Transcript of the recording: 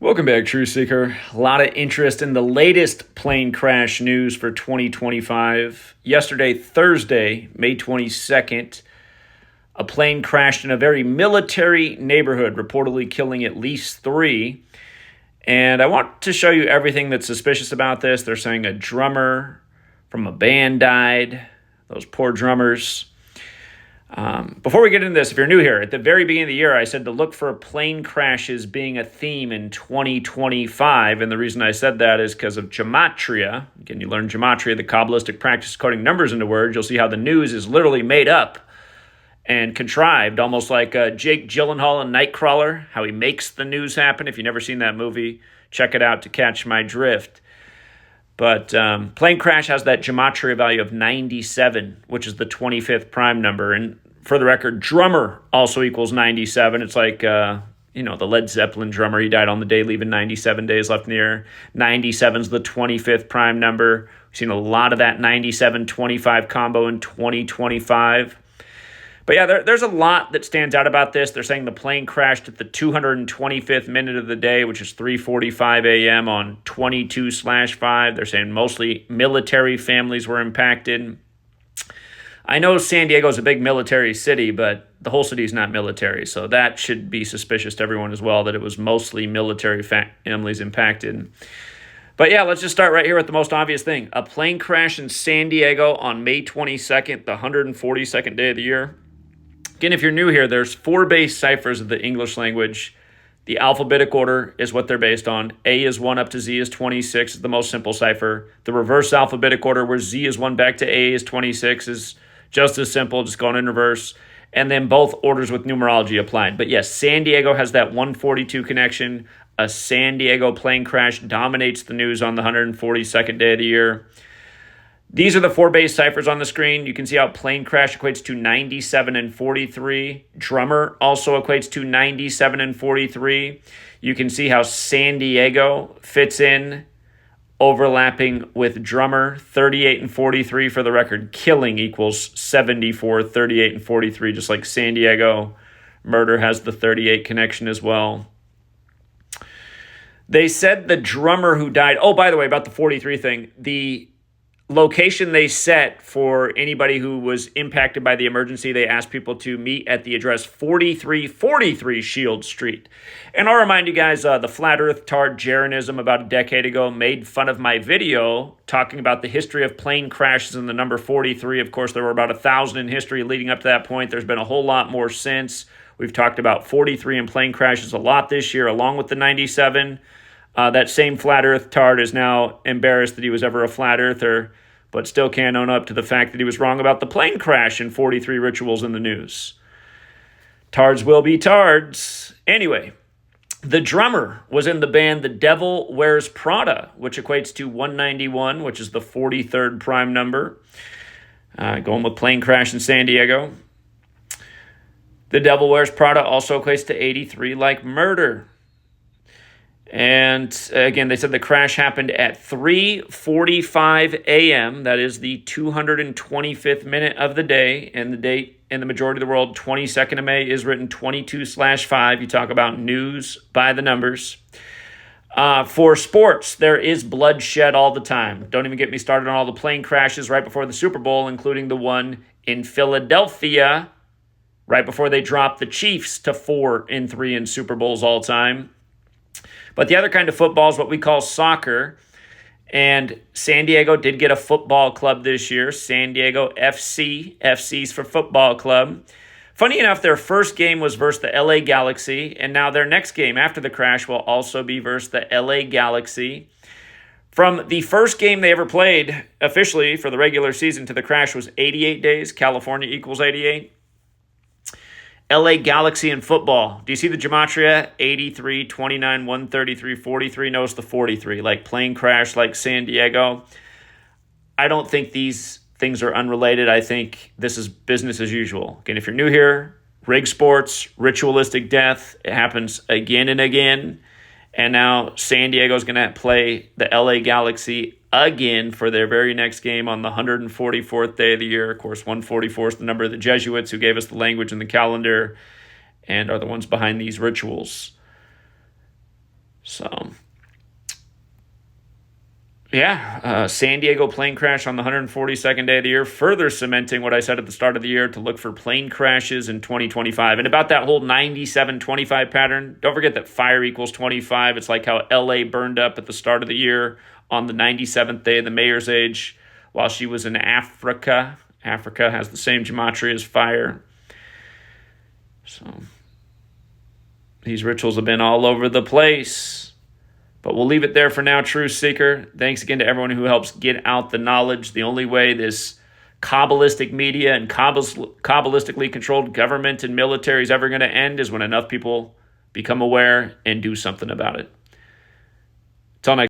Welcome back, Truth Seeker. A lot of interest in the latest plane crash news for 2025. Yesterday, Thursday, May 22nd, a plane crashed in a very military neighborhood, reportedly killing at least 3. And I want to show you everything that's suspicious about this. They're saying a drummer from a band died. Those poor drummers. Before we get into this, if you're new here, at the very beginning of the year, I said to look for plane crashes being a theme in 2025. And the reason I said that is because of Gematria. Again, you learn Gematria, the Kabbalistic practice of coding numbers into words. You'll see how the news is literally made up and contrived, almost like Jake Gyllenhaal in Nightcrawler, how he makes the news happen. If you've never seen that movie, check it out to catch my drift. But plane crash has that gematria value of 97, which is the 25th prime number. And for the record, drummer also equals 97. It's like, the Led Zeppelin drummer. He died on the day, leaving 97 days left in the year. 97 is the 25th prime number. We've seen a lot of that 97-25 combo in 2025. But yeah, there's a lot that stands out about this. They're saying the plane crashed at the 225th minute of the day, which is 3:45 a.m. on 22/5. They're saying mostly military families were impacted. I know San Diego is a big military city, but the whole city is not military. So that should be suspicious to everyone as well, that it was mostly military families impacted. But yeah, let's just start right here with the most obvious thing. A plane crash in San Diego on May 22nd, the 142nd day of the year. Again, if you're new here, there's 4 base ciphers of the English language. The alphabetic order is what they're based on. A is 1 up to Z is 26 is the most simple cipher. The reverse alphabetic order, where Z is 1 back to A is 26, is just as simple, just going in reverse. And then both orders with numerology applied. But yes, San Diego has that 142 connection. A San Diego plane crash dominates the news on the 142nd day of the year. These are the 4 base ciphers on the screen. You can see how plane crash equates to 97 and 43. Drummer also equates to 97 and 43. You can see how San Diego fits in, overlapping with drummer. 38 and 43 for the record. Killing equals 74, 38 and 43, just like San Diego. Murder has the 38 connection as well. They said the drummer who died, oh, by the way, about the 43 thing, the location they set for anybody who was impacted by the emergency, they asked people to meet at the address 4343 Shield Street. And I'll remind you guys, the Flat Earth Tard Jeranism about a decade ago made fun of my video talking about the history of plane crashes and the number 43. Of course, there were about 1,000 in history leading up to that point. There's been a whole lot more since. We've talked about 43 and plane crashes a lot this year, along with the 97. That same Flat Earth Tard is now embarrassed that he was ever a flat earther, but still can't own up to the fact that he was wrong about the plane crash and 43 rituals in the news. Tards will be tards. Anyway, the drummer was in the band The Devil Wears Prada, which equates to 191, which is the 43rd prime number. Going with plane crash in San Diego. The Devil Wears Prada also equates to 83, like murder. And again, they said the crash happened at 3:45 a.m. That is the 225th minute of the day. And the date in the majority of the world, 22nd of May, is written 22/5. You talk about news by the numbers. For sports, there is bloodshed all the time. Don't even get me started on all the plane crashes right before the Super Bowl, including the one in Philadelphia right before they dropped the Chiefs to 4-3 in Super Bowls all time. But the other kind of football is what we call soccer. And San Diego did get a football club this year, San Diego FC. FC's for football club. Funny enough, their first game was versus the LA Galaxy, and now their next game after the crash will also be versus the LA Galaxy. From the first game they ever played officially for the regular season to the crash was 88 days. California equals 88. LA Galaxy in football. Do you see the gematria? 83, 29, 133, 43. Notice the 43, like plane crash, like San Diego. I don't think these things are unrelated. I think this is business as usual. Again, if you're new here, rig sports, ritualistic death, it happens again and again. And now San Diego's going to play the LA Galaxy again for their very next game on the 144th day of the year. Of course, 144 is the number of the Jesuits who gave us the language and the calendar and are the ones behind these rituals. So, yeah, San Diego plane crash on the 142nd day of the year, further cementing what I said at the start of the year to look for plane crashes in 2025. And about that whole 97-25 pattern, don't forget that fire equals 25. It's like how LA burned up at the start of the year on the 97th day of the mayor's age while she was in Africa. Africa has the same gematria as fire. So these rituals have been all over the place. But we'll leave it there for now, Truth Seeker. Thanks again to everyone who helps get out the knowledge. The only way this Kabbalistic media and Kabbalistically controlled government and military is ever going to end is when enough people become aware and do something about it.